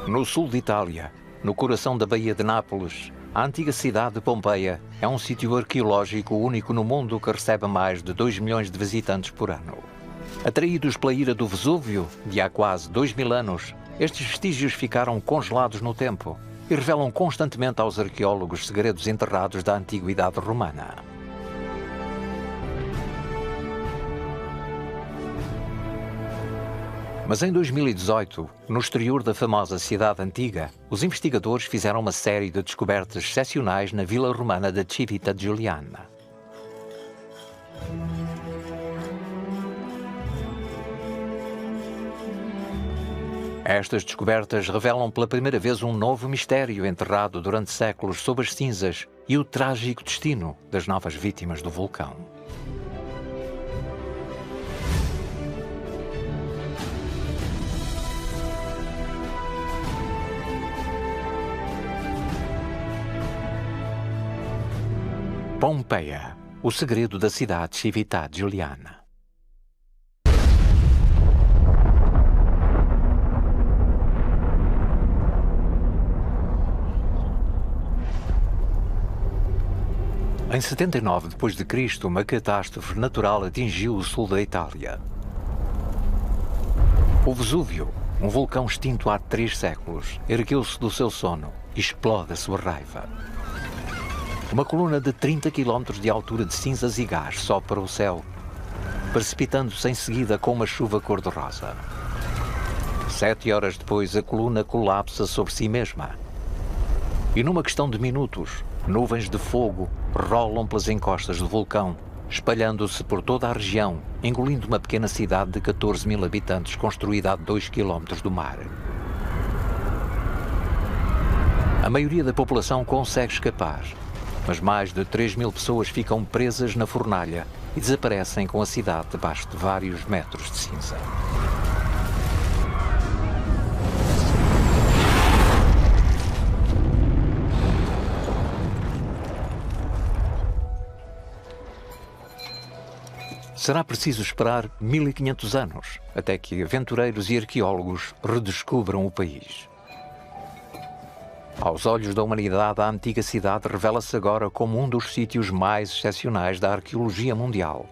No sul de Itália, no coração da Baía de Nápoles, a antiga cidade de Pompeia é um sítio arqueológico único no mundo que recebe mais de 2 milhões de visitantes por ano. Atraídos pela ira do Vesúvio, de há quase 2000 anos, estes vestígios ficaram congelados no tempo e revelam constantemente aos arqueólogos segredos enterrados da antiguidade romana. Mas em 2018, no exterior da famosa cidade antiga, os investigadores fizeram uma série de descobertas excepcionais na vila romana de Civita Giuliana. Estas descobertas revelam pela primeira vez um novo mistério enterrado durante séculos sob as cinzas e o trágico destino das novas vítimas do vulcão. Pompeia, o segredo da cidade de Civita Giuliana. Em 79 d.C., uma catástrofe natural atingiu o sul da Itália. O Vesúvio, um vulcão extinto há 3 séculos, ergueu-se do seu sono e explode a sua raiva. Uma coluna de 30 km de altura de cinzas e gás sobe para o céu, precipitando-se em seguida com uma chuva cor-de-rosa. 7 horas depois, a coluna colapsa sobre si mesma. E numa questão de minutos, nuvens de fogo rolam pelas encostas do vulcão, espalhando-se por toda a região, engolindo uma pequena cidade de 14 mil habitantes construída a 2 km do mar. A maioria da população consegue escapar, mas mais de 3 mil pessoas ficam presas na fornalha e desaparecem com a cidade debaixo de vários metros de cinza. Será preciso esperar 1500 anos até que aventureiros e arqueólogos redescubram o país. Aos olhos da humanidade, a antiga cidade revela-se agora como um dos sítios mais excepcionais da arqueologia mundial.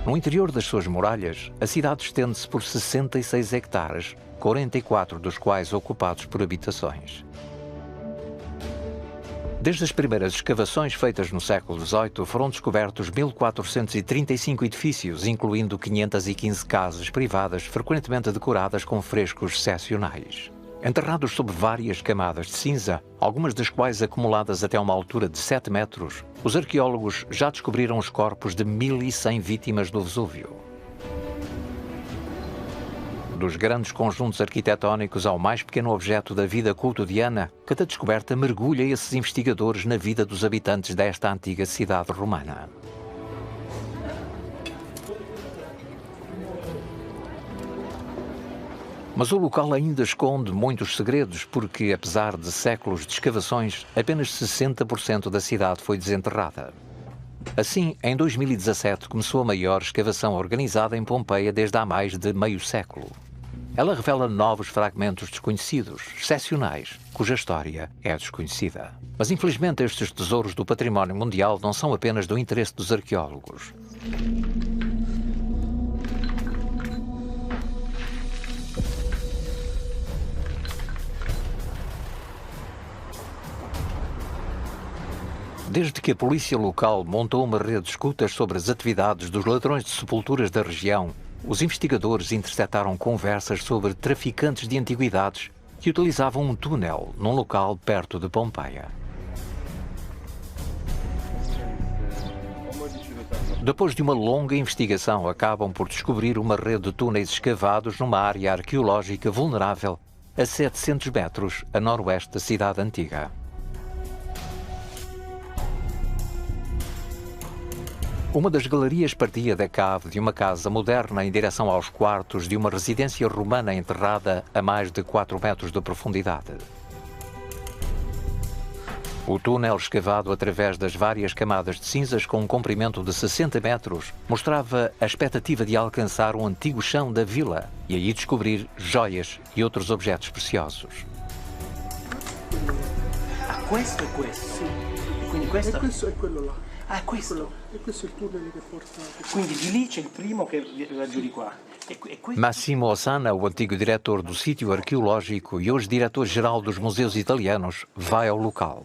No interior das suas muralhas, a cidade estende-se por 66 hectares, 44 dos quais ocupados por habitações. Desde as primeiras escavações feitas no século XVIII, foram descobertos 1435 edifícios, incluindo 515 casas privadas, frequentemente decoradas com frescos excepcionais. Enterrados sob várias camadas de cinza, algumas das quais acumuladas até uma altura de 7 metros, os arqueólogos já descobriram os corpos de 1100 vítimas do Vesúvio. Dos grandes conjuntos arquitetónicos ao mais pequeno objeto da vida cotidiana, cada descoberta mergulha esses investigadores na vida dos habitantes desta antiga cidade romana. Mas o local ainda esconde muitos segredos porque, apesar de séculos de escavações, apenas 60% da cidade foi desenterrada. Assim, em 2017 começou a maior escavação organizada em Pompeia desde há mais de meio século. Ela revela novos fragmentos desconhecidos, excepcionais, cuja história é desconhecida. Mas infelizmente estes tesouros do património mundial não são apenas do interesse dos arqueólogos. Desde que a polícia local montou uma rede de escutas sobre as atividades dos ladrões de sepulturas da região, os investigadores interceptaram conversas sobre traficantes de antiguidades que utilizavam um túnel num local perto de Pompeia. Depois de uma longa investigação, acabam por descobrir uma rede de túneis escavados numa área arqueológica vulnerável a 700 metros a noroeste da cidade antiga. Uma das galerias partia da cave de uma casa moderna em direção aos quartos de uma residência romana enterrada a mais de 4 metros de profundidade. O túnel, escavado através das várias camadas de cinzas com um comprimento de 60 metros, mostrava a expectativa de alcançar o antigo chão da vila e aí descobrir joias e outros objetos preciosos. Questo è questo? Sì. E quindi questo? E questo è quello là. Ah, è questo? E questo è il tunnel che porta... Quindi di lì c'è il primo che va giù di qua. Massimo Ossana, o antigo diretor do sítio arqueológico e hoje diretor-geral dos museus italianos, vai ao local.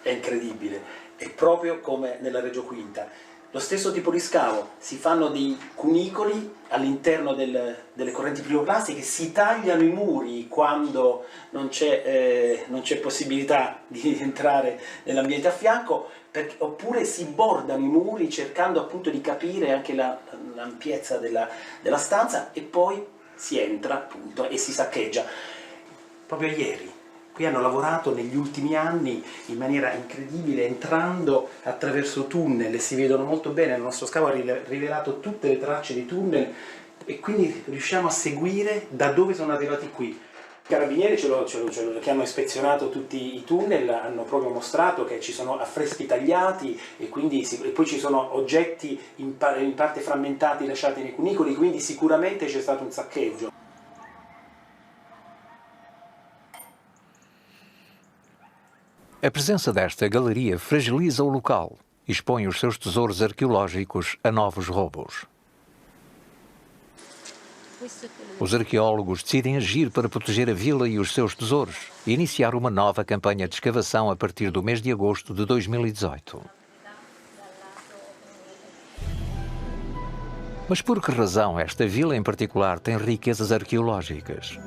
È incredibile, è proprio come nella Reggio Quinta. Lo stesso tipo di scavo, si fanno dei cunicoli all'interno delle correnti piroclastiche, si tagliano i muri quando non c'è possibilità di entrare nell'ambiente a fianco, oppure si bordano i muri cercando appunto di capire anche l'ampiezza della stanza e poi si entra appunto e si saccheggia. Proprio ieri. Qui hanno lavorato negli ultimi anni in maniera incredibile, entrando attraverso tunnel, e si vedono molto bene, il nostro scavo ha rivelato tutte le tracce di tunnel e quindi riusciamo a seguire da dove sono arrivati qui. I carabinieri che hanno ispezionato tutti i tunnel hanno proprio mostrato che ci sono affreschi tagliati e poi ci sono oggetti in parte frammentati lasciati nei cunicoli, quindi sicuramente c'è stato un saccheggio. A presença desta galeria fragiliza o local e expõe os seus tesouros arqueológicos a novos roubos. Os arqueólogos decidem agir para proteger a vila e os seus tesouros e iniciar uma nova campanha de escavação a partir do mês de agosto de 2018. Mas por que razão esta vila em particular tem riquezas arqueológicas?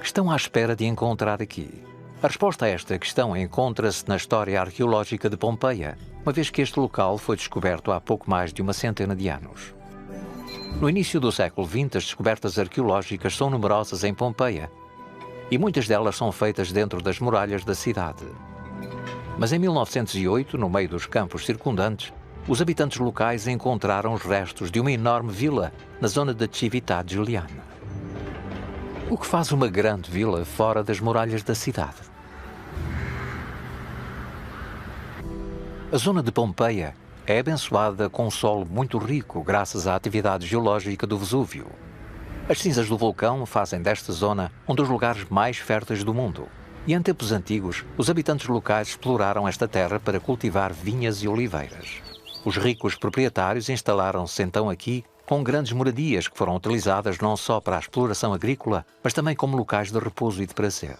Estão à espera de encontrar aqui? A resposta a esta questão encontra-se na história arqueológica de Pompeia, uma vez que este local foi descoberto há pouco mais de uma centena de anos. No início do século XX, as descobertas arqueológicas são numerosas em Pompeia e muitas delas são feitas dentro das muralhas da cidade. Mas em 1908, no meio dos campos circundantes, os habitantes locais encontraram os restos de uma enorme vila na zona da Cività Giuliana. O que faz uma grande vila fora das muralhas da cidade? A zona de Pompeia é abençoada com um solo muito rico graças à atividade geológica do Vesúvio. As cinzas do vulcão fazem desta zona um dos lugares mais férteis do mundo. E em tempos antigos, os habitantes locais exploraram esta terra para cultivar vinhas e oliveiras. Os ricos proprietários instalaram-se então aqui com grandes moradias que foram utilizadas não só para a exploração agrícola, mas também como locais de repouso e de prazer.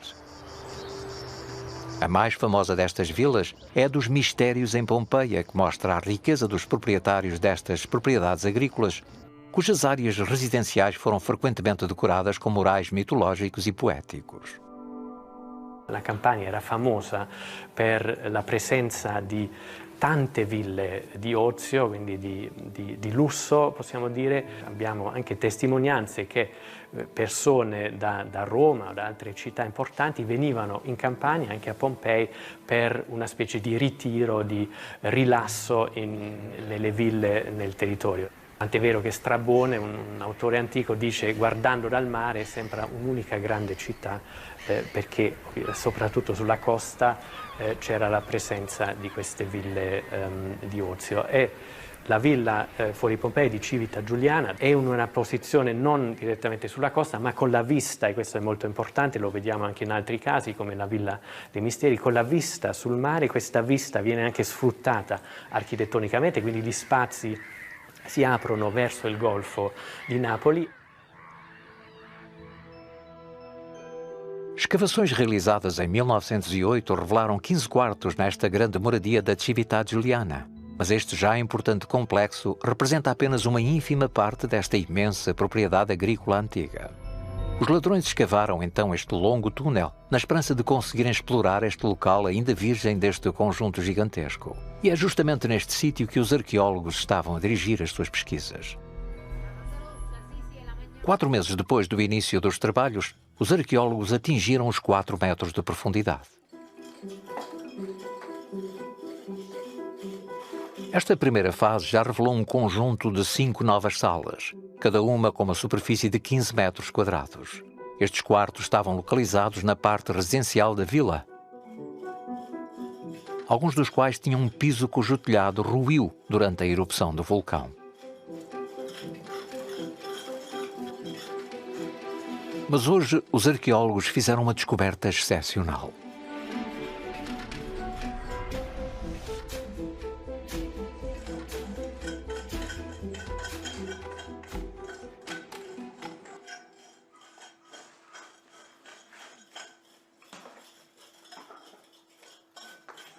A mais famosa destas vilas é a dos Mistérios em Pompeia, que mostra a riqueza dos proprietários destas propriedades agrícolas, cujas áreas residenciais foram frequentemente decoradas com murais mitológicos e poéticos. La Campania era famosa per la presenza di tante ville di ozio, quindi di lusso, possiamo dire. Abbiamo anche testimonianze che persone da Roma o da altre città importanti venivano in Campania, anche a Pompei, per una specie di ritiro, di rilasso nelle ville nel territorio. Tant'è vero che Strabone, un autore antico, dice guardando dal mare sembra un'unica grande città perché soprattutto sulla costa c'era la presenza di queste ville di ozio. E la villa fuori Pompei di Cività Giuliana è in una posizione non direttamente sulla costa ma con la vista, e questo è molto importante, lo vediamo anche in altri casi come la Villa dei Misteri, con la vista sul mare. Questa vista viene anche sfruttata architettonicamente, quindi gli spazi si aprono verso il Golfo di Napoli. Escavações realizadas em 1908 revelaram 15 quartos nesta grande moradia da Cività Giuliana, mas este já importante complexo representa apenas uma ínfima parte desta imensa propriedade agrícola antiga. Os ladrões escavaram então este longo túnel na esperança de conseguirem explorar este local ainda virgem deste conjunto gigantesco. E é justamente neste sítio que os arqueólogos estavam a dirigir as suas pesquisas. 4 meses depois do início dos trabalhos, os arqueólogos atingiram os 4 metros de profundidade. Esta primeira fase já revelou um conjunto de 5 novas salas, cada uma com uma superfície de 15 metros quadrados. Estes quartos estavam localizados na parte residencial da vila, alguns dos quais tinham um piso cujo telhado ruiu durante a erupção do vulcão. Mas hoje os arqueólogos fizeram uma descoberta excepcional.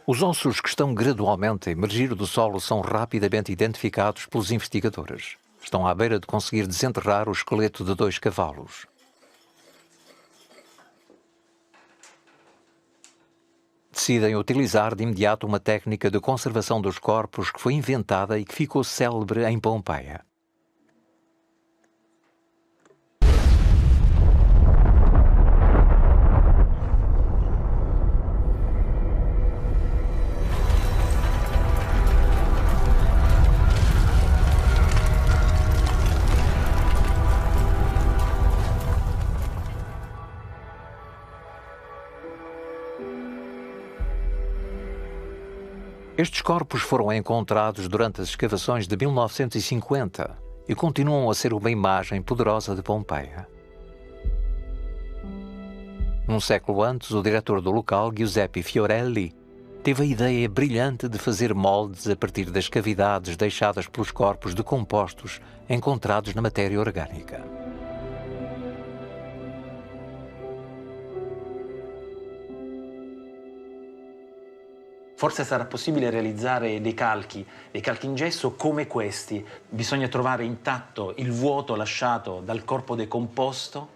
Os ossos que estão gradualmente a emergir do solo são rapidamente identificados pelos investigadores. Estão à beira de conseguir desenterrar o esqueleto de 2 cavalos. Decidem utilizar de imediato uma técnica de conservação dos corpos que foi inventada e que ficou célebre em Pompeia. Estes corpos foram encontrados durante as escavações de 1950 e continuam a ser uma imagem poderosa de Pompeia. Um século antes, o diretor do local, Giuseppe Fiorelli, teve a ideia brilhante de fazer moldes a partir das cavidades deixadas pelos corpos decompostos encontrados na matéria orgânica. Forse sarà possibile realizzare dei calchi in gesso come questi. Bisogna trovare intatto il vuoto lasciato dal corpo decomposto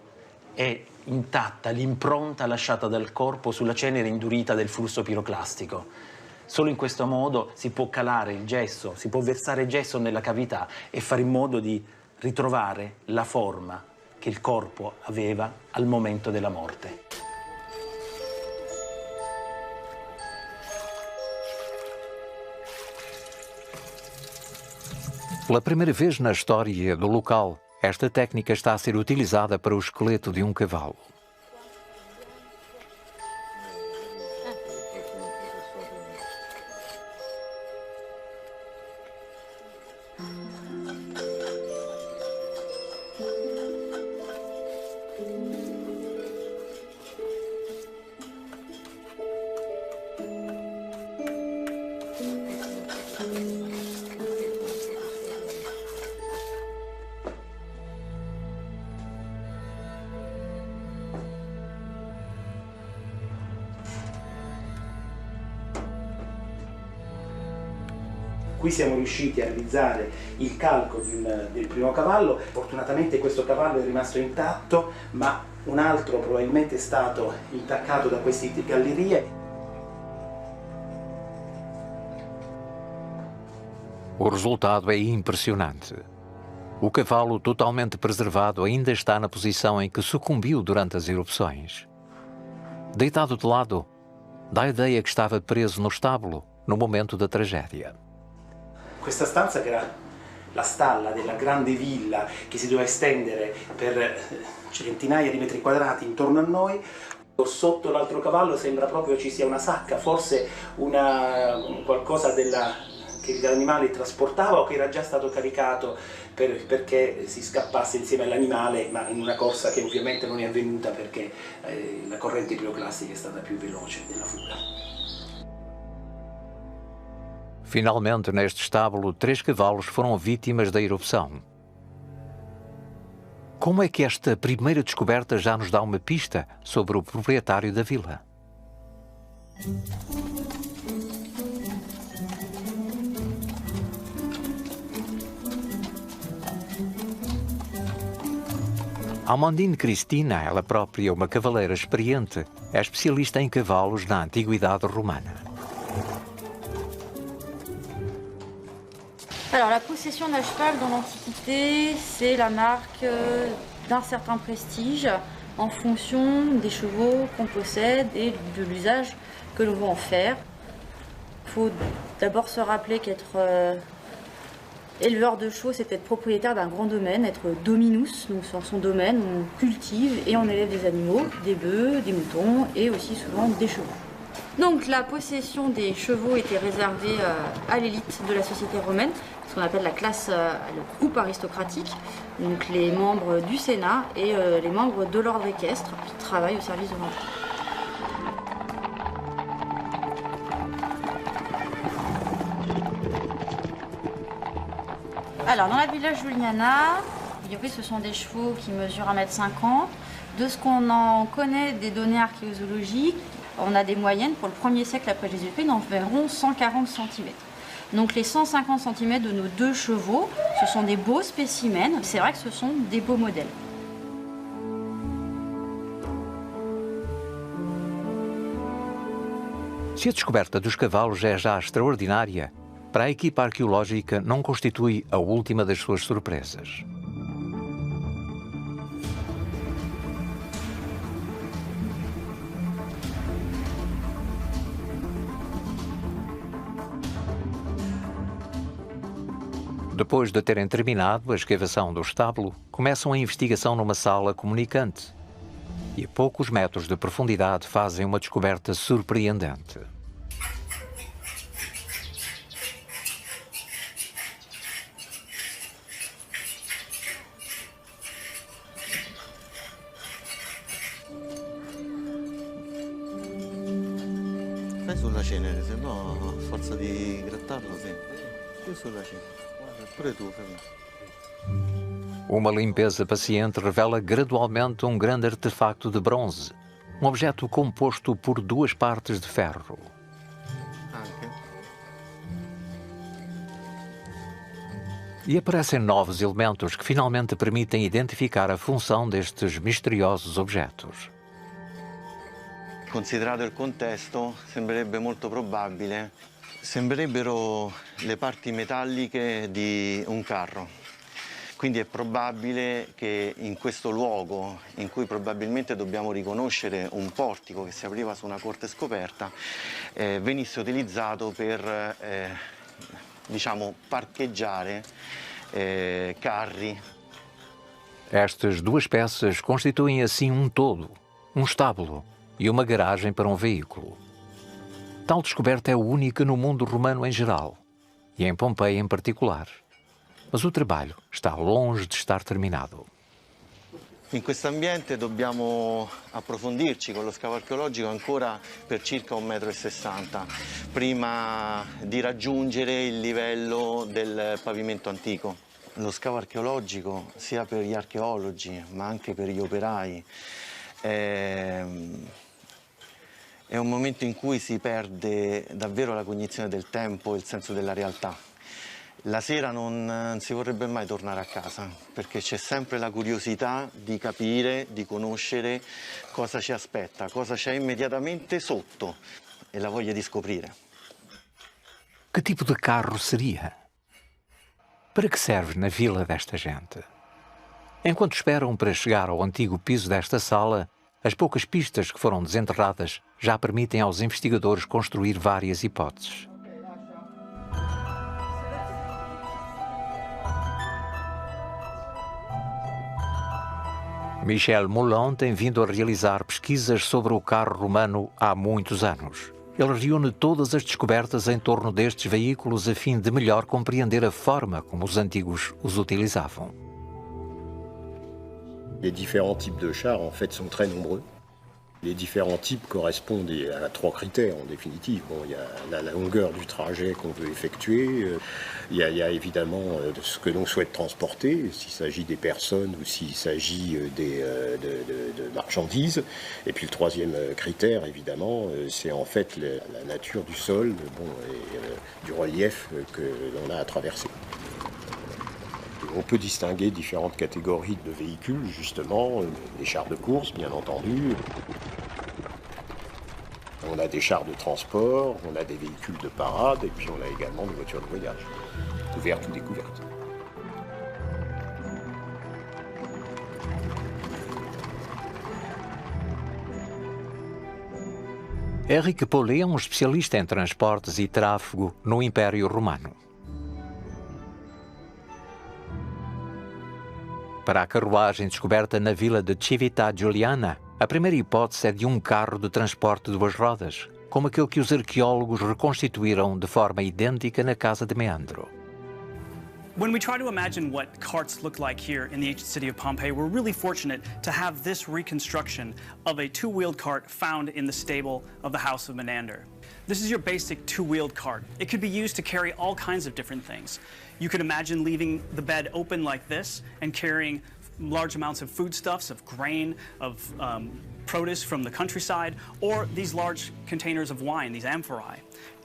e intatta l'impronta lasciata dal corpo sulla cenere indurita del flusso piroclastico. Solo in questo modo si può calare il gesso, si può versare gesso nella cavità e fare in modo di ritrovare la forma che il corpo aveva al momento della morte. Pela primeira vez na história do local, esta técnica está a ser utilizada para o esqueleto de um cavalo. Qui siamo riusciti a realizzare il calco del primo cavallo. Fortunatamente questo cavallo è rimasto intatto, ma un altro probabilmente è stato intaccato da queste gallerie. O resultado é impressionante. O cavalo, totalmente preservado, ainda está na posição em que sucumbiu durante as erupções. Deitado de lado, dá a ideia que estava preso no estábulo no momento da tragédia. Questa stanza, che era la stalla della grande villa che si doveva estendere per centinaia di metri quadrati intorno a noi, sotto l'altro cavallo sembra proprio ci sia una sacca, forse qualcosa che l'animale trasportava o che era già stato caricato perché si scappasse insieme all'animale, ma in una corsa che ovviamente non è avvenuta perché la corrente piroclastica è stata più veloce della fuga. Finalmente, neste estábulo, 3 cavalos foram vítimas da erupção. Como é que esta primeira descoberta já nos dá uma pista sobre o proprietário da vila? Amandine Cristina, ela própria uma cavaleira experiente, é especialista em cavalos na antiguidade romana. Alors la possession d'un cheval dans l'Antiquité, c'est la marque d'un certain prestige en fonction des chevaux qu'on possède et de l'usage que l'on veut en faire. Il faut d'abord se rappeler qu'être éleveur de chevaux, c'est être propriétaire d'un grand domaine, être dominus, donc sur son domaine, on cultive et on élève des animaux, des bœufs, des moutons et aussi souvent des chevaux. Donc la possession des chevaux était réservée à l'élite de la société romaine, ce qu'on appelle la classe, le groupe aristocratique, donc les membres du Sénat et les membres de l'ordre équestre qui travaillent au service de l'empereur. Alors dans la village Giuliana, ce sont des chevaux qui mesurent 1,50 m. De ce qu'on en connaît des données archéologiques, on a des moyennes pour le 1er siècle après Jésus-Christ d'environ 140 cm. Donc les 150 cm de nos deux chevaux, ce sont des beaux spécimens. C'est vrai que ce sont des beaux modèles. Se a descoberta dos cavalos é já extraordinária, para a equipa arqueológica não constitui a última das suas surpresas. Depois de terem terminado a escavação do estábulo, começam a investigação numa sala comunicante. E a poucos metros de profundidade fazem uma descoberta surpreendente. Fai sulla cenere, se no a forza di grattarlo sempre. Più sulla cenere. Pure tu, Fabio. Uma limpeza paciente revela gradualmente um grande artefacto de bronze, um objeto composto por duas partes de ferro. Anche. E aparecem novos elementos que finalmente permitem identificar a função destes misteriosos objetos. Considerato il contesto, sembrerebbe molto probabile. Sembrerebbero le parti metalliche di un carro. Quindi è probabile che in questo luogo, in cui probabilmente dobbiamo riconoscere un portico che si apriva su una corte scoperta, venisse utilizzato per, diciamo, parcheggiare carri. Estas duas peças constituem assim um todo, um estábulo e uma garagem para um veículo. Tal descoberta é única no mundo romano em geral, e em Pompeia em particular. Mas o trabalho está longe de estar terminado. In questo ambiente dobbiamo approfondirci con lo scavo archeologico ancora per circa 1,60 m, prima di raggiungere il livello del pavimento antico. Lo scavo archeologico, sia per gli archeologi ma anche per gli operai, è un momento in cui si perde davvero la cognizione del tempo e il senso della realtà. La sera non si vorrebbe mai tornare a casa, perché c'è sempre la curiosità di capire, di conoscere cosa ci aspetta, cosa c'è immediatamente sotto e la voglia di scoprire. Que tipo de carro seria? Para que serve na vila desta gente? Enquanto esperam para chegar ao antigo piso desta sala, as poucas pistas que foram desenterradas já permitem aos investigadores construir várias hipóteses. Michel Moulin tem vindo a realizar pesquisas sobre o carro romano há muitos anos. Ele reúne todas as descobertas em torno destes veículos a fim de melhor compreender a forma como os antigos os utilizavam. Les différents types de chars, en fait, sont très nombreux. Les différents types correspondent à 3 critères, en définitive. Bon, il y a la longueur du trajet qu'on veut effectuer, il y a évidemment ce que l'on souhaite transporter, s'il s'agit des personnes ou s'il s'agit de marchandises. Et puis le troisième critère, évidemment, c'est en fait la nature du sol, bon, et du relief que l'on a à traverser. On peut distinguer différentes catégories de véhicules, justement, des chars de course, bien entendu. On a des chars de transport, on a des véhicules de parade, et puis on a également des voitures de voyage, couvertes ou découvertes. Henrique Paulet é um especialista em transportes e tráfego no Império Romano. Para a carruagem descoberta na vila de Cività Giuliana, a primeira hipótese é de um carro de transporte de duas rodas, como aquele que os arqueólogos reconstituíram de forma idêntica na casa de Meandro. When we try to imagine what carts look like here in the ancient city of Pompeii, we're really fortunate to have this reconstruction of a two-wheeled cart found in the stable of the house of Menander. This is your basic two-wheeled cart. It could be used to carry all kinds of different things. You could imagine leaving the bed open like this and carrying large amounts of foodstuffs, of grain, of produce from the countryside, or these large containers of wine, these amphorae.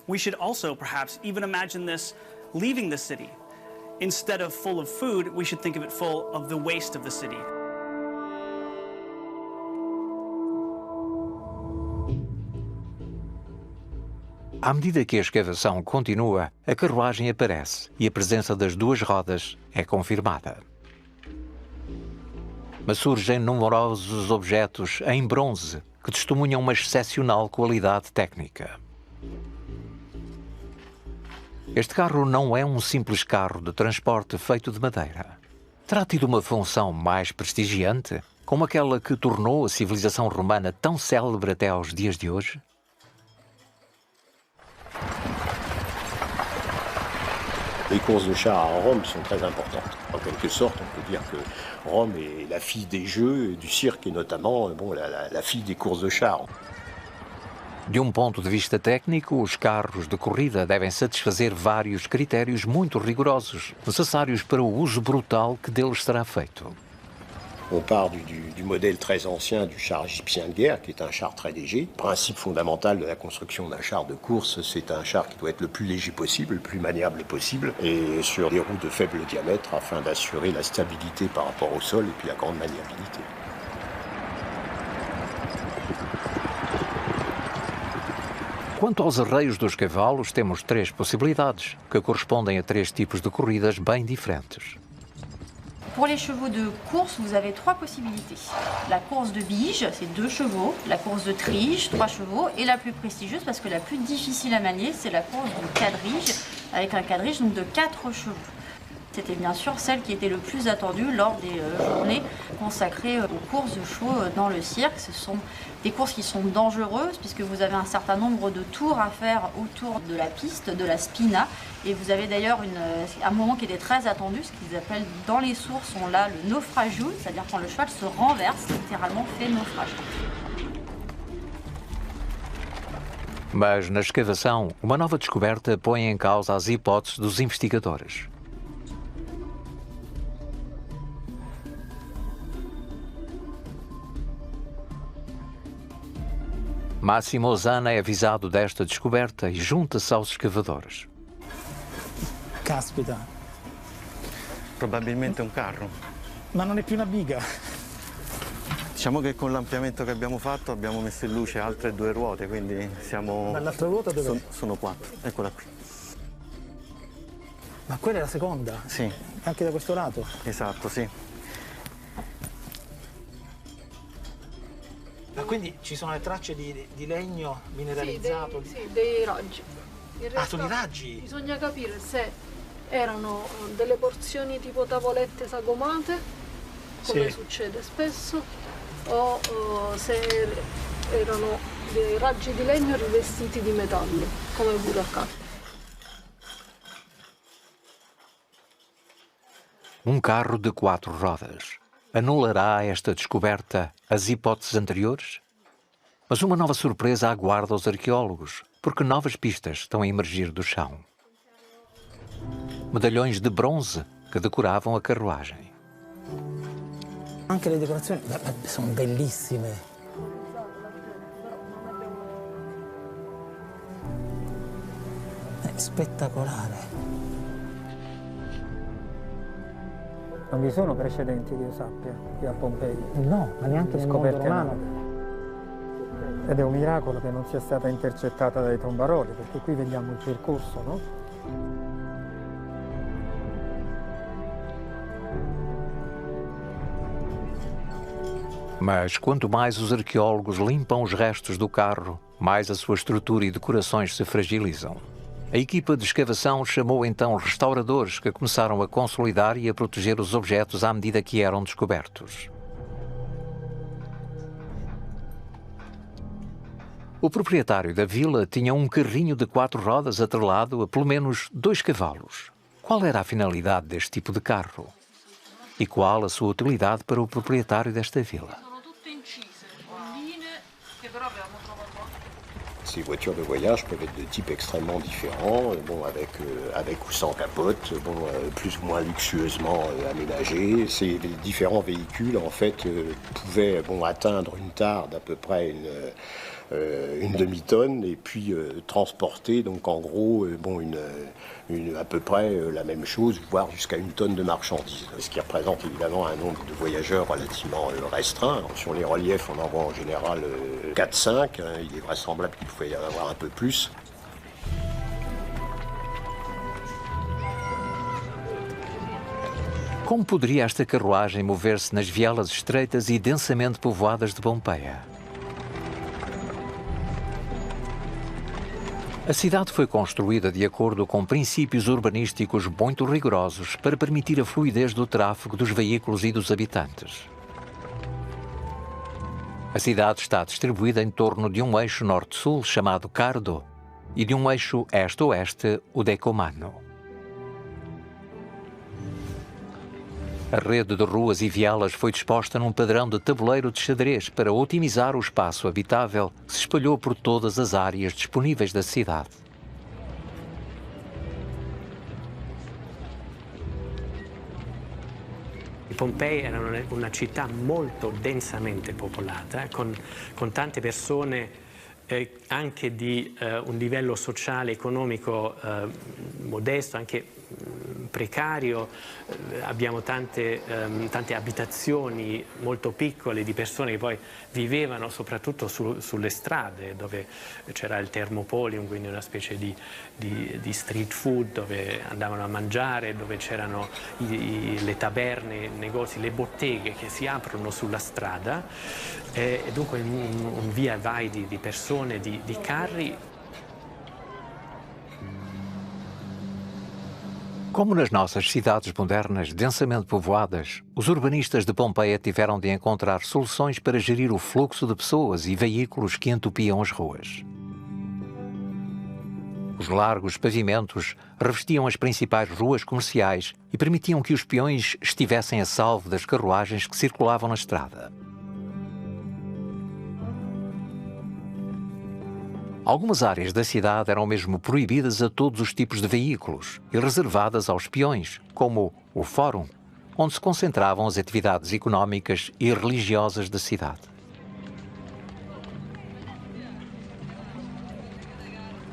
We should also perhaps even imagine this leaving the city. Instead of full of food, we should think of it full of the waste of the city. À medida que a escavação continua, a carruagem aparece e a presença das duas rodas é confirmada. Mas surgem numerosos objetos em bronze que testemunham uma excepcional qualidade técnica. Este carro não é um simples carro de transporte feito de madeira. Terá tido uma função mais prestigiante, como aquela que tornou a civilização romana tão célebre até aos dias de hoje? Les courses de chars à Rome sont très importantes. En quelque sorte, on peut dire que Rome est la fille des jeux, du cirque et notamment la fille des courses de chars. De um ponto de vista técnico, os carros de corrida devem satisfazer vários critérios muito rigorosos, necessários para o uso brutal que deles será feito. On part du modèle très ancien du char égyptien de guerre, qui est un char très léger. Le principe fondamental de la construction d'un char de course, c'est un char qui doit être le plus léger possible, le plus maniable possible, et sur des roues de faible diamètre, afin d'assurer la stabilité par rapport au sol et puis la grande maniabilité. Quanto aos arreios dos cavalos, temos três possibilidades, que correspondem a três tipos de corridas bem diferentes. Pour les chevaux de course, vous avez trois possibilités. La course de bige, c'est 2 chevaux. La course de trige, 3 chevaux. Et la plus prestigieuse, parce que la plus difficile à manier, c'est la course de quadrige, avec un quadrige donc de 4 chevaux. C'était bien sûr celle qui était le plus attendue lors des journées consacrées aux courses de chevaux dans le cirque. Ce sont des courses qui sont dangereuses puisque vous avez un certain nombre de tours à faire autour de la piste, de la spina. Et vous avez d'ailleurs un moment qui était très attendu, ce qu'ils appellent dans les sources, on l'a le naufragium, c'est-à-dire quand le cheval se renverse, littéralement fait naufrage. Mas na escavação, uma nova descoberta põe em causa as hipóteses dos investigadores. Massimo Osanna é avisado desta descoberta e junta-se aos escavadores. Caspita. Probabilmente un carro. Ma non è più una biga. Diciamo che con l'ampliamento che abbiamo fatto abbiamo messo in luce altre 2 ruote, quindi siamo... Dall'altra ruota dove? Sono 4, eccola qui. Ma quella è la seconda? Sì. Anche da questo lato? Esatto, sì. Ma quindi ci sono le tracce di legno mineralizzato? Sì, dei raggi. In realtà sono i raggi? Bisogna capire se erano delle porzioni tipo tavolette sagomate, come succede spesso, o se erano dei raggi di legno rivestiti di metallo, come pure accade. Um carro de 4 rodas. Anulará esta descoberta as hipóteses anteriores? Mas uma nova surpresa aguarda os arqueólogos, porque novas pistas estão a emergir do chão. Medalhões de bronze que decoravam a carruagem. Anche le decorazioni sono bellissime. È spettacolare. Non vi sono precedenti che io sappia qui a Pompei? No, ma neanche nel mondo romano. Ed è un miracolo che non sia stata intercettata dai tombaroli, perché qui vediamo il percorso, no? Mas quanto mais os arqueólogos limpam os restos do carro, mais a sua estrutura e decorações se fragilizam. A equipa de escavação chamou então restauradores que começaram a consolidar e a proteger os objetos à medida que eram descobertos. O proprietário da vila tinha um carrinho de 4 rodas atrelado a pelo menos 2 cavalos. Qual era a finalidade deste tipo de carro? E qual a sua utilidade para o proprietário desta vila? Ces voitures de voyage peuvent être de types extrêmement différents, bon, avec ou sans capote, bon, plus ou moins luxueusement aménagés. Ces différents véhicules en fait pouvaient atteindre une tare d'à peu près une demi-tonne et puis transporter donc en gros à peu près la même chose, voire jusqu'à 1 tonne de marchandises. Ce qui représente évidemment un nombre de voyageurs relativement restreint. Alors, sur les reliefs, on en voit en général 4-5. Il est vraisemblable qu'il pouvait y en avoir un peu plus. Como poderia esta carruagem mover-se nas vielas estreitas e densamente povoadas de Pompeia? A cidade foi construída de acordo com princípios urbanísticos muito rigorosos para permitir a fluidez do tráfego dos veículos e dos habitantes. A cidade está distribuída em torno de um eixo norte-sul chamado Cardo e de um eixo este-oeste, o Decumano. A rede de ruas e vielas foi disposta num padrão de tabuleiro de xadrez para otimizar o espaço habitável que se espalhou por todas as áreas disponíveis da cidade. Pompei era una città molto densamente popolata, con tante persone anche di un livello sociale, economico modesto, anche precario. Abbiamo tante abitazioni molto piccole di persone che poi vivevano soprattutto sulle strade, dove c'era il Thermopolium, quindi una specie di street food dove andavano a mangiare, dove c'erano le taberne, i negozi, le botteghe che si aprono sulla strada, e dunque un via vai di persone, di carri. Como nas nossas cidades modernas densamente povoadas, os urbanistas de Pompeia tiveram de encontrar soluções para gerir o fluxo de pessoas e veículos que entupiam as ruas. Os largos pavimentos revestiam as principais ruas comerciais e permitiam que os peões estivessem a salvo das carruagens que circulavam na estrada. Algumas áreas da cidade eram mesmo proibidas a todos os tipos de veículos e reservadas aos peões, como o Fórum, onde se concentravam as atividades económicas e religiosas da cidade.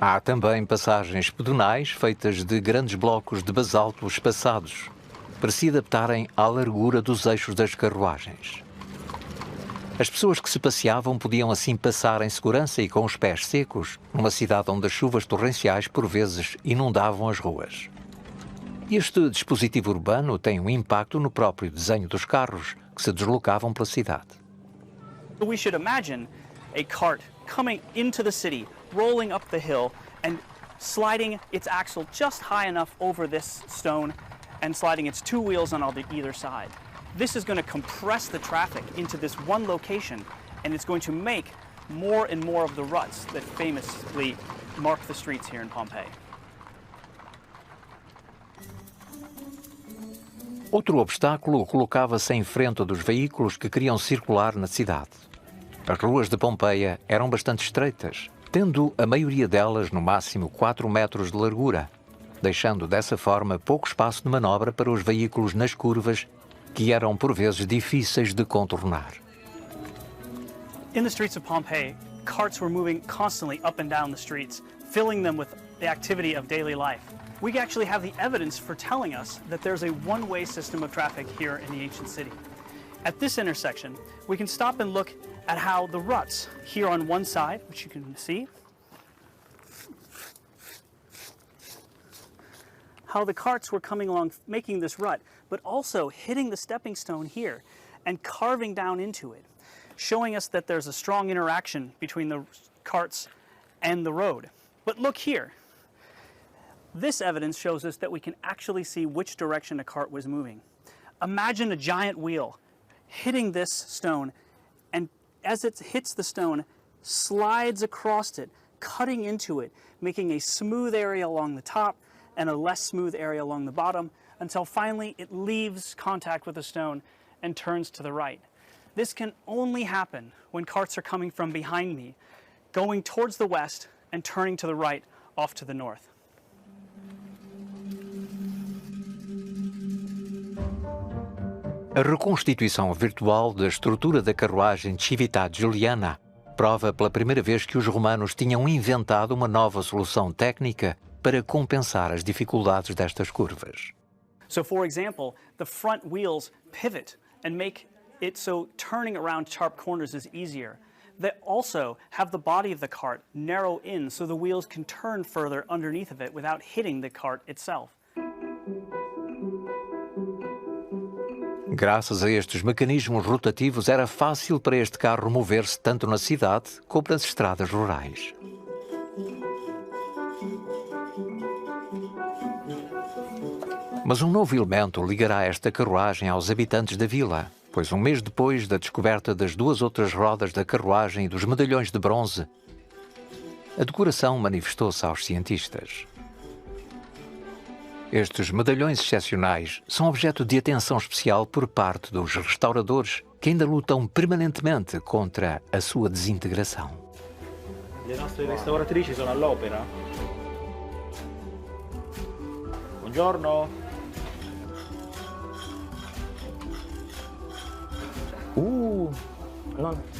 Há também passagens pedonais feitas de grandes blocos de basalto espaçados, para se adaptarem à largura dos eixos das carruagens. As pessoas que se passeavam podiam assim passar em segurança e com os pés secos, numa cidade onde as chuvas torrenciais por vezes inundavam as ruas. Este dispositivo urbano tem um impacto no próprio desenho dos carros que se deslocavam pela cidade. We should imagine a cart coming into the city, rolling up the hill and sliding its axle just high enough over this stone and sliding its 2 wheels on either side. This is going to compress the traffic into this one location, and it's going to make more and more of the ruts that famously mark the streets here in Pompeii. Outro obstáculo colocava-se em frente dos veículos que queriam circular na cidade. As ruas de Pompeia eram bastante estreitas, tendo a maioria delas no máximo 4 metros de largura, deixando dessa forma pouco espaço de manobra para os veículos nas curvas, que eram por vezes difíceis de contornar. In the streets of Pompeii, carts were moving constantly up and down the streets, filling them with the activity of daily life. We actually have the evidence for telling us that there's a one-way system of traffic here in the ancient city. At this intersection, we can stop and look at how the ruts here on one side, which you can see, how the carts were coming along making this rut, but also hitting the stepping stone here and carving down into it. showing us that there's a strong interaction between the carts and the road. But look here. This evidence shows us that we can actually see which direction a cart was moving. Imagine a giant wheel hitting this stone, and as it hits the stone, slides across it, cutting into it, making a smooth area along the top and a less smooth area along the bottom, until finally it leaves contact with the stone and turns to the right. This can only happen when carts are coming from behind me, going towards the west and turning to the right off to the north. A reconstituição virtual da estrutura da carruagem de Civitate Juliana prova pela primeira vez que os romanos tinham inventado uma nova solução técnica para compensar as dificuldades destas curvas. So, for example, the front wheels pivot and make it so turning around sharp corners is easier. They also have the body of the cart narrow in so the wheels can turn further underneath of it without hitting the cart itself. Graças a estes mecanismos rotativos, era fácil para este carro mover-se tanto na cidade como nas estradas rurais. Mas um novo elemento ligará esta carruagem aos habitantes da vila, pois um mês depois da descoberta das duas outras rodas da carruagem e dos medalhões de bronze, a decoração manifestou-se aos cientistas. Estes medalhões excepcionais são objeto de atenção especial por parte dos restauradores que ainda lutam permanentemente contra a sua desintegração. Le nostre restauratrici sono all'opera. Buongiorno. No.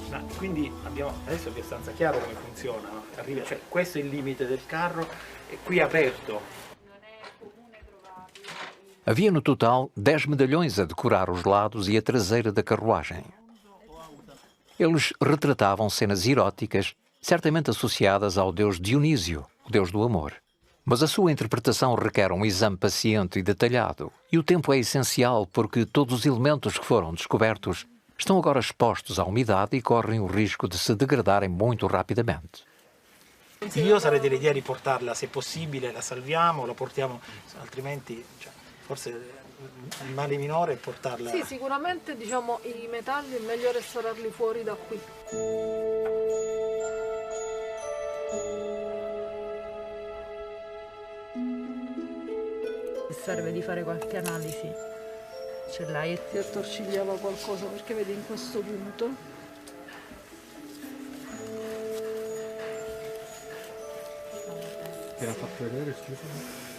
Ma quindi adesso è abbastanza chiaro come funziona, no? Arriva, cioè questo è il limite del carro e qui è aperto. Havia no total 10 medalhões a decorar os lados e a traseira da carruagem. Eles retratavam cenas eróticas, certamente associadas ao deus Dionísio, o deus do amor. Mas a sua interpretação requer um exame paciente e detalhado, e o tempo é essencial porque todos os elementos que foram descobertos estão agora expostos à umidade e correm o risco de se degradarem muito rapidamente. Io sarei dell'idea di portarla, se possibile, la salviamo, la portiamo, altrimenti forse il male minore è portarla. Sì, sicuramente diciamo i metalli è meglio restaurarli fuori da qui. Serve di fare qualche analisi. Ce l'hai? Ti attorcigliava qualcosa perché vedi in questo punto. Te l'ha fatto vedere, scusami?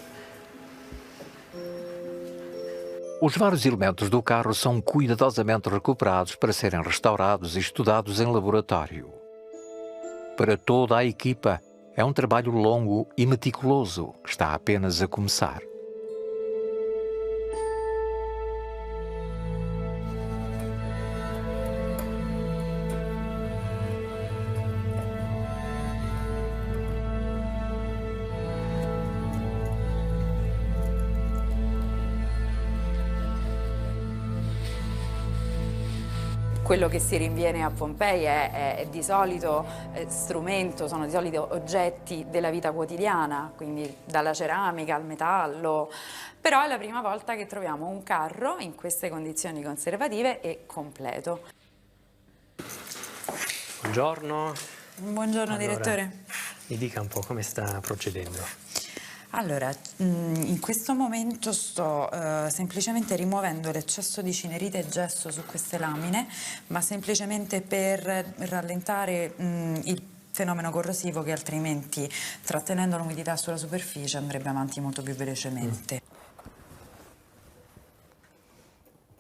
Os vários elementos do carro são cuidadosamente recuperados para serem restaurados e estudados em laboratório. Para toda a equipa, é um trabalho longo e meticuloso que está apenas a começar. Quello che si rinviene a Pompei è di solito strumento, sono di solito oggetti della vita quotidiana, quindi dalla ceramica al metallo, però è la prima volta che troviamo un carro in queste condizioni conservative e completo. Buongiorno. Buongiorno, allora, direttore. Mi dica un po' come sta procedendo. Allora, in questo momento sto semplicemente rimuovendo l'eccesso di cinerite e gesso su queste lamine, ma semplicemente per rallentare il fenomeno corrosivo che altrimenti, trattenendo l'umidità sulla superficie, andrebbe avanti molto più velocemente.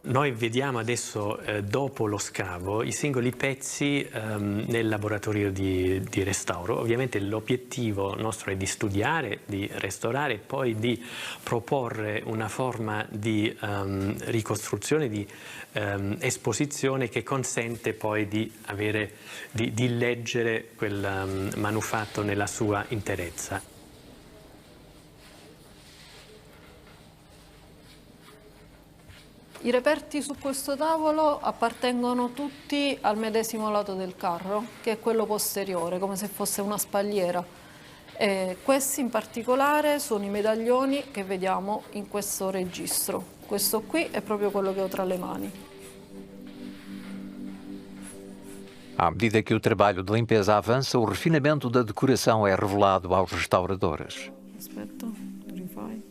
Noi vediamo adesso, dopo lo scavo, i singoli pezzi nel laboratorio di restauro. Ovviamente l'obiettivo nostro è di studiare, di restaurare e poi di proporre una forma di ricostruzione, di esposizione che consente poi di leggere quel manufatto nella sua interezza. I reperti su questo tavolo appartengono tutti al medesimo lato del carro, che è quello posteriore, come se fosse una spalliera. Questi in particolare sono i medaglioni che vediamo in questo registro. Questo qui è proprio quello che ho tra le mani. À medida que o trabalho de limpeza avança, o refinamento da decoração é revelado aos restauradores. Aspetta, rifai.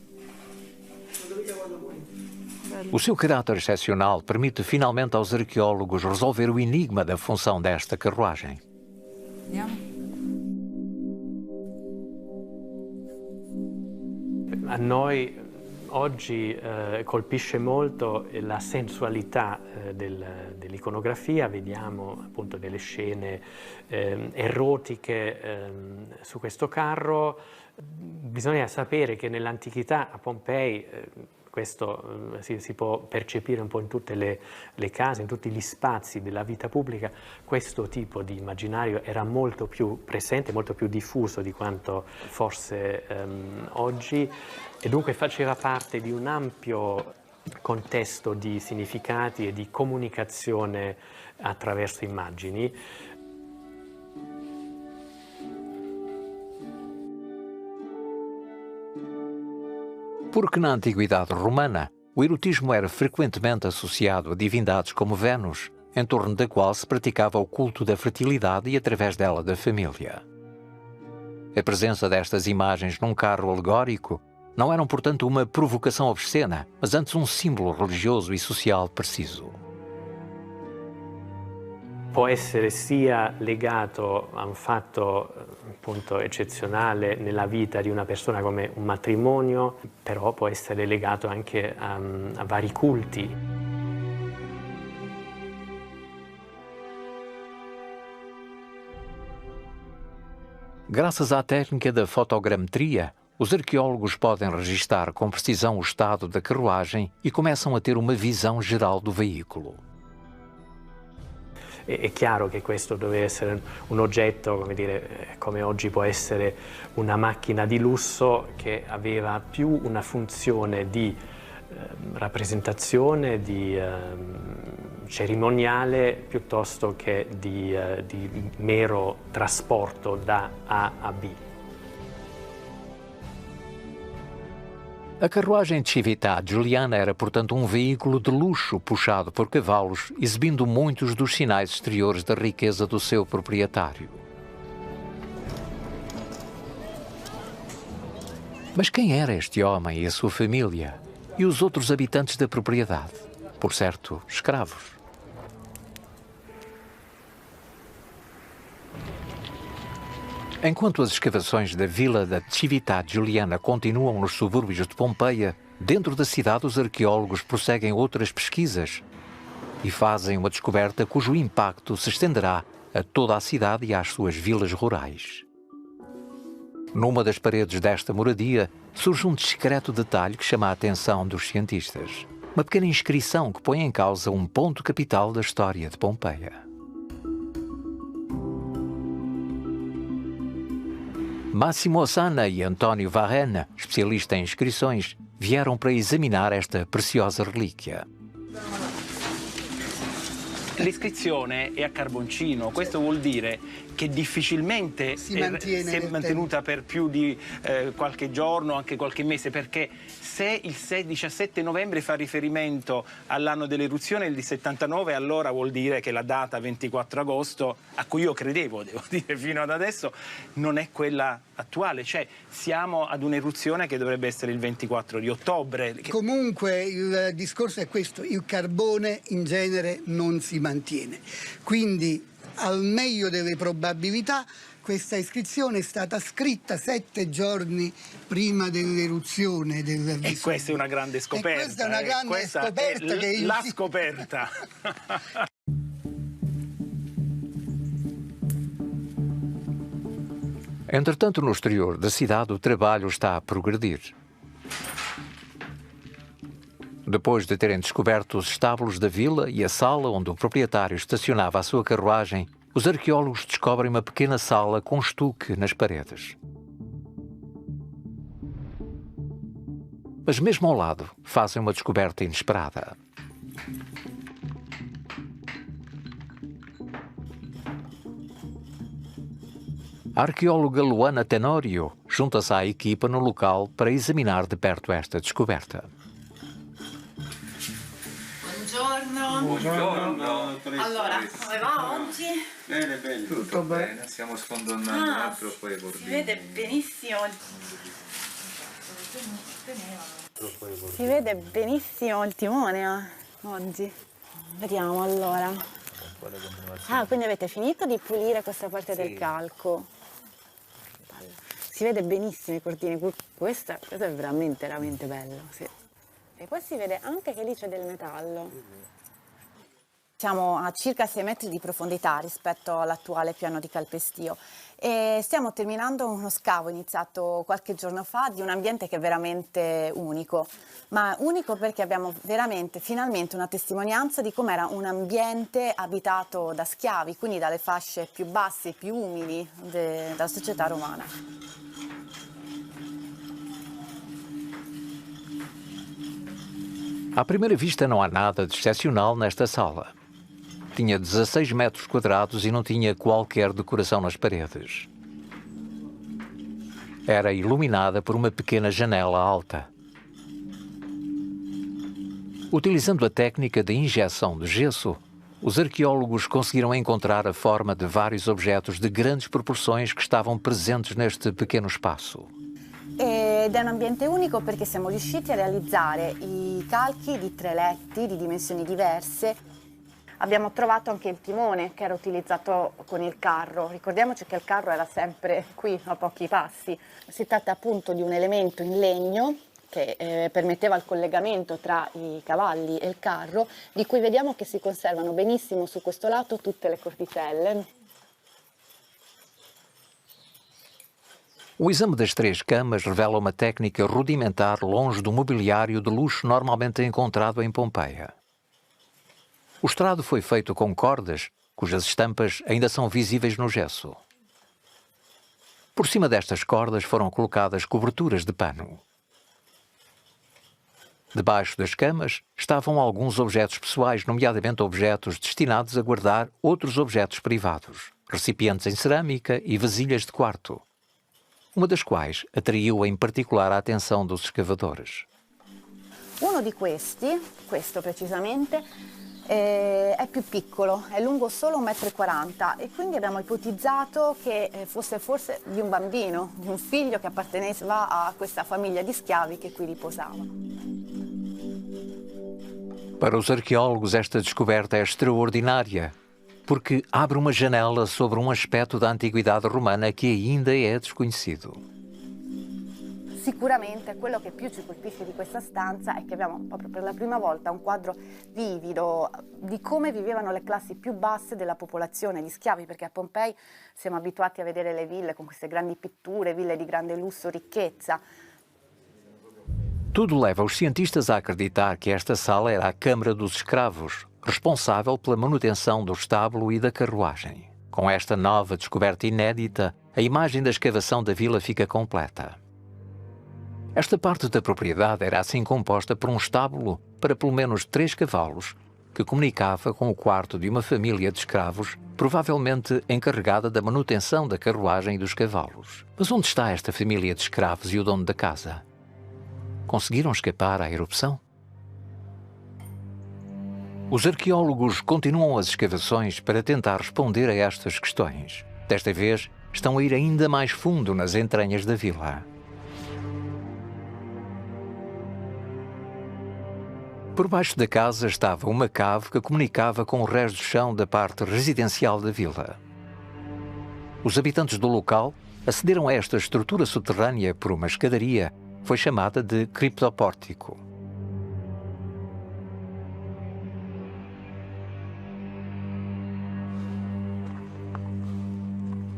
O seu caráter excepcional permite finalmente aos arqueólogos resolver o enigma da função desta carruagem. A noi oggi colpisce molto la sensualità dell'iconografia, vediamo appunto delle scene erotiche su questo carro. Bisogna sapere che nell'antichità a Pompei questo si può percepire un po' in tutte le case, in tutti gli spazi della vita pubblica. Questo tipo di immaginario era molto più presente, molto più diffuso di quanto forse oggi, e dunque faceva parte di un ampio contesto di significati e di comunicazione attraverso immagini. Porque na antiguidade romana, o erotismo era frequentemente associado a divindades como Vênus, em torno da qual se praticava o culto da fertilidade e, através dela, da família. A presença destas imagens num carro alegórico não eram, portanto, uma provocação obscena, mas antes um símbolo religioso e social preciso. Può essere sia legato a un fatto appunto eccezionale nella vita di una persona come un matrimonio, però può essere legato anche a vari culti. Graças à técnica da fotogrametria, os arqueólogos podem registar com precisão o estado da carruagem e começam a ter uma visão geral do veículo. È chiaro che questo deve essere un oggetto, come dire, come oggi può essere una macchina di lusso, che aveva più una funzione di rappresentazione, di cerimoniale, piuttosto che di mero trasporto da A a B. A carruagem de Civittà Giuliana era, portanto, um veículo de luxo puxado por cavalos, exibindo muitos dos sinais exteriores da riqueza do seu proprietário. Mas quem era este homem e a sua família? E os outros habitantes da propriedade? Por certo, escravos. Enquanto as escavações da vila da Civittà Giuliana continuam nos subúrbios de Pompeia, dentro da cidade os arqueólogos prosseguem outras pesquisas e fazem uma descoberta cujo impacto se estenderá a toda a cidade e às suas vilas rurais. Numa das paredes desta moradia surge um discreto detalhe que chama a atenção dos cientistas. Uma pequena inscrição que põe em causa um ponto capital da história de Pompeia. Massimo Ossana e António Varenne, especialistas em inscrições, vieram para examinar esta preciosa relíquia. L'iscrizione è a carboncino, questo vuol dire che difficilmente si è mantenuta per più di qualche giorno, anche qualche mese, perché se il 17 novembre fa riferimento all'anno dell'eruzione del 79, allora vuol dire che la data 24 agosto, a cui io credevo, devo dire, fino ad adesso, non è quella attuale, cioè siamo ad un'eruzione che dovrebbe essere il 24 di ottobre. Comunque il discorso è questo, il carbone in genere non si mantiene, quindi al meglio delle probabilità questa iscrizione è stata scritta 7 giorni prima dell'eruzione del Vesuvio. E questa è una grande scoperta. E questa è una grande scoperta che la scoperta. Entretanto, no exterior da cidade, o trabalho está a progredir. Depois de terem descoberto os estábulos da vila e a sala onde o proprietário estacionava a sua carruagem, os arqueólogos descobrem uma pequena sala com estuque nas paredes. Mas mesmo ao lado, fazem uma descoberta inesperada. A arqueóloga Luana Tenório junta-se à equipa no local para examinar de perto esta descoberta. Buongiorno. Buongiorno. Allora, come va oggi? Bene, bene, tutto bene. Stiamo sfondando un altro poi si vede benissimo. Si vede benissimo il timone oggi. Vediamo allora. Ah, quindi avete finito di pulire questa parte del calco. Si vede benissimo i cortini. Questo è veramente, veramente bello. Sì. E poi si vede anche che lì c'è del metallo. Siamo a circa 6 metri di profondità rispetto all'attuale piano di calpestio e stiamo terminando uno scavo iniziato qualche giorno fa di un ambiente che è veramente unico, ma unico perché abbiamo veramente finalmente una testimonianza di com'era un ambiente abitato da schiavi, quindi dalle fasce più basse e più umili della società romana. À primeira vista não há nada de excepcional nesta sala. Tinha 16 metros quadrados e não tinha qualquer decoração nas paredes. Era iluminada por uma pequena janela alta. Utilizando a técnica de injeção de gesso, os arqueólogos conseguiram encontrar a forma de vários objetos de grandes proporções que estavam presentes neste pequeno espaço. Ed è un ambiente unico perché siamo riusciti a realizzare i calchi di 3 letti di dimensioni diverse. Abbiamo trovato anche il timone che era utilizzato con il carro. Ricordiamoci che il carro era sempre qui a pochi passi. Si tratta appunto di un elemento in legno che permetteva il collegamento tra i cavalli e il carro, di cui vediamo che si conservano benissimo su questo lato tutte le cordicelle. O exame das 3 camas revela uma técnica rudimentar longe do mobiliário de luxo normalmente encontrado em Pompeia. O estrado foi feito com cordas, cujas estampas ainda são visíveis no gesso. Por cima destas cordas foram colocadas coberturas de pano. Debaixo das camas estavam alguns objetos pessoais, nomeadamente objetos destinados a guardar outros objetos privados, recipientes em cerâmica e vasilhas de quarto, uma das quais atraiu em particular a atenção dos escavadores. Uno di questi, questo precisamente, è più piccolo, è lungo solo 1,40 m e quindi abbiamo ipotizzato che fosse forse di un bambino, di un figlio che apparteneva a questa famiglia di schiavi che qui riposava. Para os arqueólogos esta descoberta é extraordinária, porque abre uma janela sobre um aspecto da antiguidade romana que ainda é desconhecido. Sicuramente quello che più ci colpisce di questa stanza è che abbiamo proprio per la prima volta un quadro vivido di come vivevano le classi più basse della popolazione, gli schiavi, perché a Pompei siamo abituati a vedere le ville con queste grandi pitture, ville di grande lusso, ricchezza. Tudo leva os cientistas a acreditar que esta sala era a Câmara dos Escravos, responsável pela manutenção do estábulo e da carruagem. Com esta nova descoberta inédita, a imagem da escavação da vila fica completa. Esta parte da propriedade era assim composta por um estábulo para pelo menos 3 cavalos, que comunicava com o quarto de uma família de escravos, provavelmente encarregada da manutenção da carruagem e dos cavalos. Mas onde está esta família de escravos e o dono da casa? Conseguiram escapar à erupção? Os arqueólogos continuam as escavações para tentar responder a estas questões. Desta vez, estão a ir ainda mais fundo nas entranhas da vila. Por baixo da casa estava uma cave que comunicava com o resto do chão da parte residencial da vila. Os habitantes do local acederam a esta estrutura subterrânea por uma escadaria, foi chamada de criptopórtico.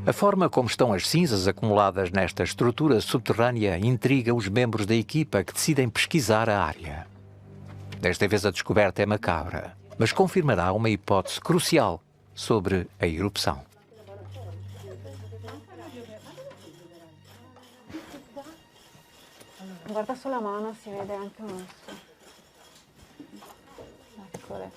A forma como estão as cinzas acumuladas nesta estrutura subterrânea intriga os membros da equipa que decidem pesquisar a área. Desta vez a descoberta é macabra, mas confirmará uma hipótese crucial sobre a erupção. Guarda sulla mano, si vede anche un osso. Ecco. scatole.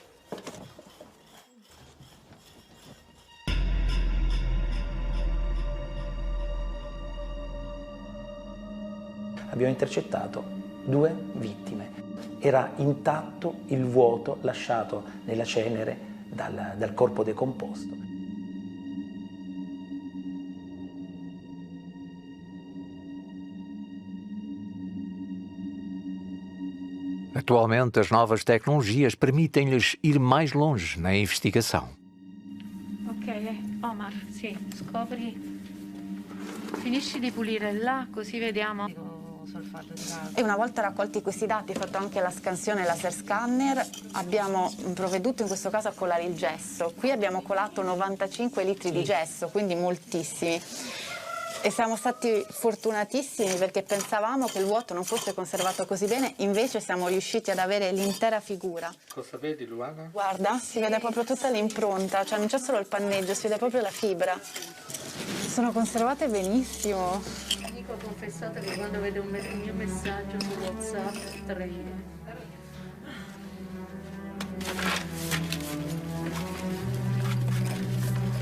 Abbiamo intercettato 2 vittime. Era intatto il vuoto lasciato nella cenere dal corpo decomposto. Atualmente, as novas tecnologias permitem-lhes ir mais longe na investigação. Ok, Omar, sì, scopri, finisci di pulire là, così vediamo. E una volta raccolti questi dati, fatto anche la scansione laser scanner, abbiamo provveduto in questo caso a colare il gesso. Qui abbiamo colato 95 litri di gesso, quindi moltissimi. E siamo stati fortunatissimi perché pensavamo che il vuoto non fosse conservato così bene, invece siamo riusciti ad avere l'intera figura. Cosa vedi, Luana? Guarda, si vede proprio tutta l'impronta, cioè non c'è solo il panneggio, si vede proprio la fibra. Sono conservate benissimo. Nico ha confessato che quando vede un mio messaggio su WhatsApp trema.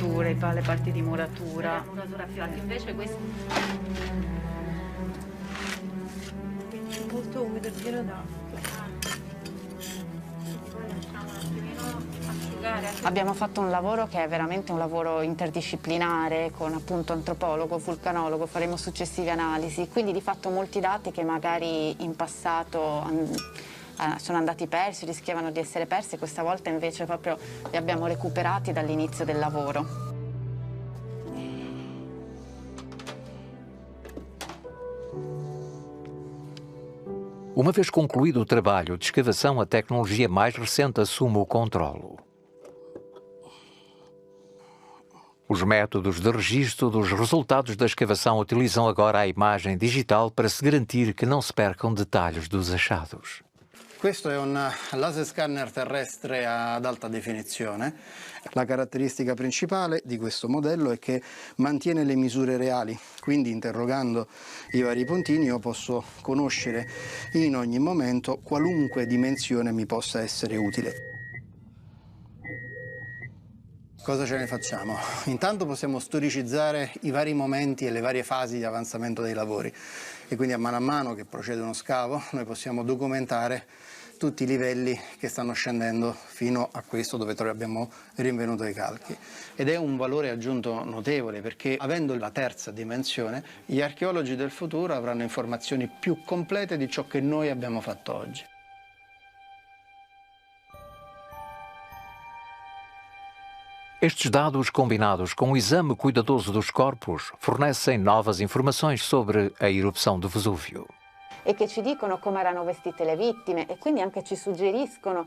Le parti di muratura. Invece questo molto umido, pieno d'acqua. Abbiamo fatto un lavoro che è veramente un lavoro interdisciplinare con appunto antropologo, vulcanologo, faremo successive analisi, quindi di fatto molti dati che magari in passato sono andati persi, rischiavano di essere persi, questa volta invece proprio li abbiamo recuperati dall'inizio del lavoro. Uma vez concluído o trabalho de escavação, a tecnologia mais recente assume o controlo. Os métodos de registro dos resultados da escavação utilizam agora a imagem digital para se garantir que não se percam detalhes dos achados. Questo è un laser scanner terrestre ad alta definizione. La caratteristica principale di questo modello è che mantiene le misure reali, quindi interrogando i vari puntini io posso conoscere in ogni momento qualunque dimensione mi possa essere utile. Cosa ce ne facciamo? Intanto possiamo storicizzare i vari momenti e le varie fasi di avanzamento dei lavori e quindi a mano che procede uno scavo noi possiamo documentare tutti i livelli che stanno scendendo fino a questo dove abbiamo rinvenuto i calchi. Ed è un valore aggiunto notevole perché avendo la terza dimensione gli archeologi del futuro avranno informazioni più complete di ciò che noi abbiamo fatto oggi. Estes dados, combinados com o exame cuidadoso dos corpos, fornecem novas informações sobre a erupção do Vesúvio. E che ci dicono come erano vestite le vittime e quindi anche ci suggeriscono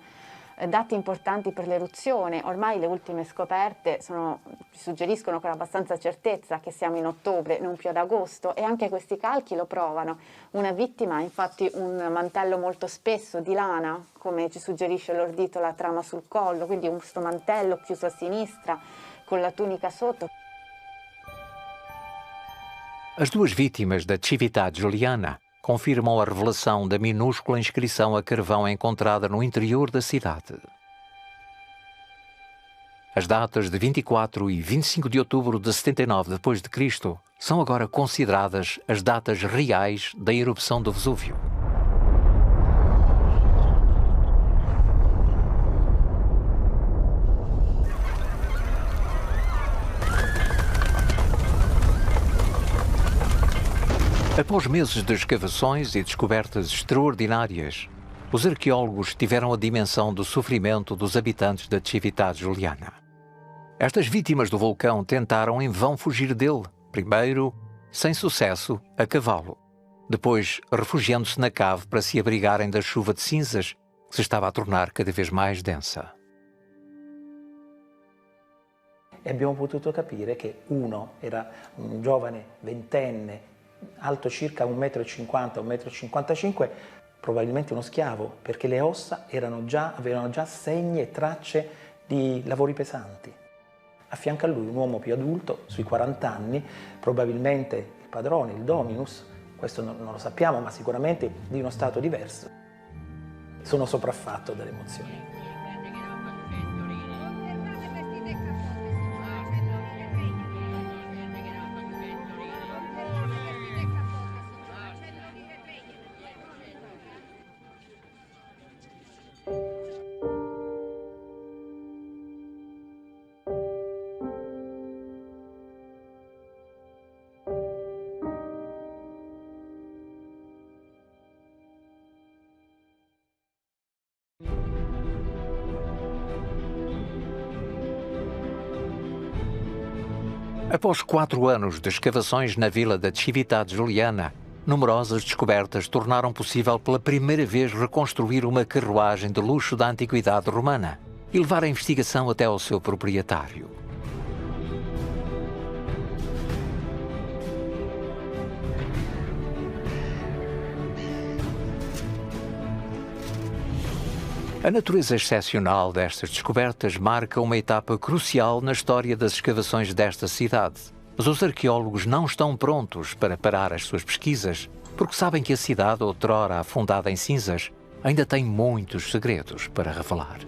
dati importanti per l'eruzione. Ormai le ultime scoperte ci suggeriscono con abbastanza certezza che siamo in ottobre, non più ad agosto, e anche questi calchi lo provano. Una vittima ha infatti un mantello molto spesso di lana, come ci suggerisce l'ordito, la trama sul collo, quindi questo mantello chiuso a sinistra con la tunica sotto. As duas vítimas da Civitate Juliana confirmam a revelação da minúscula inscrição a carvão encontrada no interior da cidade. As datas de 24 e 25 de outubro de 79 d.C. são agora consideradas as datas reais da erupção do Vesúvio. Após meses de escavações e descobertas extraordinárias, os arqueólogos tiveram a dimensão do sofrimento dos habitantes da Civitate Juliana. Estas vítimas do vulcão tentaram em vão fugir dele, primeiro, sem sucesso, a cavalo, depois refugiando-se na cave para se abrigarem da chuva de cinzas que se estava a tornar cada vez mais densa. E abbiamo potuto capire che uno era un giovane ventenne, alto circa 1,50 m, 1,55 m, probabilmente uno schiavo, perché le ossa avevano già segni e tracce di lavori pesanti. A fianco a lui un uomo più adulto, sui 40 anni, probabilmente il padrone, il dominus, questo non lo sappiamo, ma sicuramente di uno stato diverso. Sono sopraffatto dalle emozioni. Após 4 anos de escavações na vila da Civitate Giuliana, numerosas descobertas tornaram possível pela primeira vez reconstruir uma carruagem de luxo da antiguidade romana e levar a investigação até ao seu proprietário. A natureza excepcional destas descobertas marca uma etapa crucial na história das escavações desta cidade. Mas os arqueólogos não estão prontos para parar as suas pesquisas, porque sabem que a cidade, outrora afundada em cinzas, ainda tem muitos segredos para revelar.